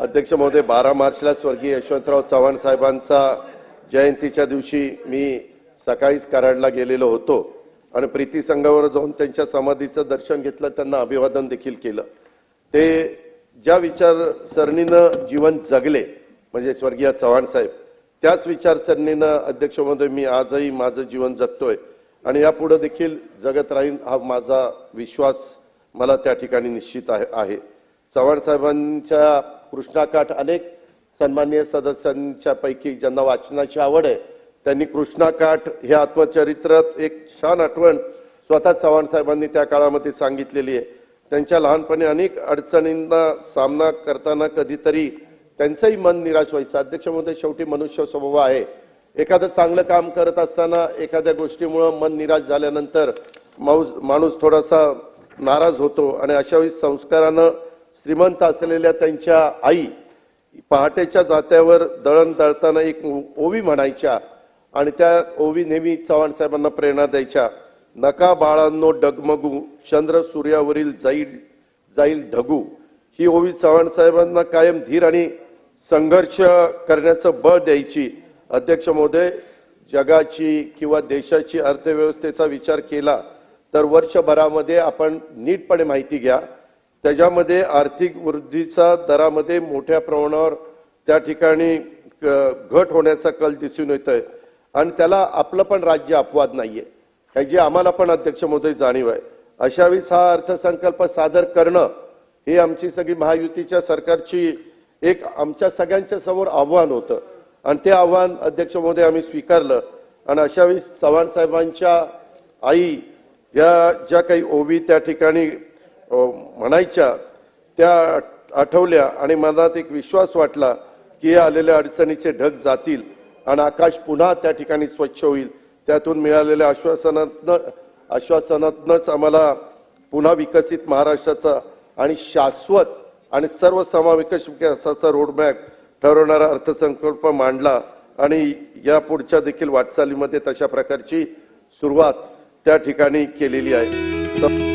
अध्यक्ष महोदय, 12 मार्चला स्वर्गीय यशवंतराव चव्हाण साहेबांचा जयंतीच्या दिवशी मी सकाळीच कराडला गेलेलो होतो आणि प्रीती संघावर जाऊन त्यांच्या समाधीचं दर्शन घेतलं, त्यांना अभिवादन देखील केलं। ते ज्या विचारसरणीनं जीवन जगले म्हणजे स्वर्गीय चव्हाण साहेब, त्याच विचारसरणीनं अध्यक्ष महोदय मी आजही माझं जीवन जगतोय आणि यापुढे देखील जगत राहीन हा माझा विश्वास मला त्या ठिकाणी निश्चित आहे। चव्हाण साहेबांच्या कृष्णाकाठ अनेक सन्माननीय सदस्यांच्या पैकी ज्यांना वाचनाची आवड आहे त्यांनी कृष्णाकाठ हे आत्मचरित्रात एक छान आठवण स्वतः चव्हाण साहेबांनी त्या काळामध्ये सांगितलेली आहे। त्यांच्या लहानपणी अनेक अडचणींना सामना करताना कधीतरी त्यांचंही मन निराश व्हायचं। अध्यक्ष महोदय, शेवटी मनुष्य स्वभाव आहे, एखादं चांगलं काम करत असताना एखाद्या गोष्टीमुळे मन निराश झाल्यानंतर माणूस थोडासा नाराज होतो आणि अशा वेळी संस्कारानं श्रीमंत असलेल्या त्यांच्या आई पहाटेच्या जात्यावर दळण दळताना एक ओवी म्हणायच्या आणि त्या ओवी नेहमी चव्हाण साहेबांना प्रेरणा द्यायच्या। नका बाळांनो डगमगू, चंद्र सूर्यावरील जाईल ढगू। ही ओवी चव्हाण साहेबांना कायम धीर आणि संघर्ष करण्याचं बळ द्यायची। अध्यक्ष महोदय, जगाची किंवा देशाची अर्थव्यवस्थेचा विचार केला तर वर्षभरामध्ये आपण नीटपणे माहिती घ्या, त्याच्यामध्ये आर्थिक वृद्धीचा दरामध्ये मोठ्या प्रमाणावर त्या ठिकाणी घट होण्याचा कल दिसून येतोय आणि त्याला आपलं पण राज्य अपवाद नाहीये, ह्याची आम्हाला पण अध्यक्ष महोदय जाणीव आहे। अशा वेळेस हा अर्थसंकल्प सादर करणं हे आमची सगळी महायुतीच्या सरकारची एक आमच्या सगळ्यांच्या समोर आव्हान होतं आणि ते आव्हान अध्यक्ष महोदय आम्ही स्वीकारलं आणि अशा वेळेस चव्हाण साहेबांच्या आई या ज्या काही ओवी त्या ठिकाणी म्हणायच्या त्या आठवल्या आणि मनात एक विश्वास वाटला की हे आलेल्या अडचणीचे ढग जातील आणि आकाश पुन्हा त्या ठिकाणी स्वच्छ होईल। त्यातून मिळालेल्या आश्वासनातनंच आम्हाला पुन्हा विकसित महाराष्ट्राचा आणि शाश्वत आणि सर्वसमावेशक विकासाचा रोडमॅप ठरवणारा अर्थसंकल्प मांडला आणि या पुढच्या देखील वाटचालीमध्ये तशा प्रकारची सुरुवात त्या ठिकाणी केलेली आहे।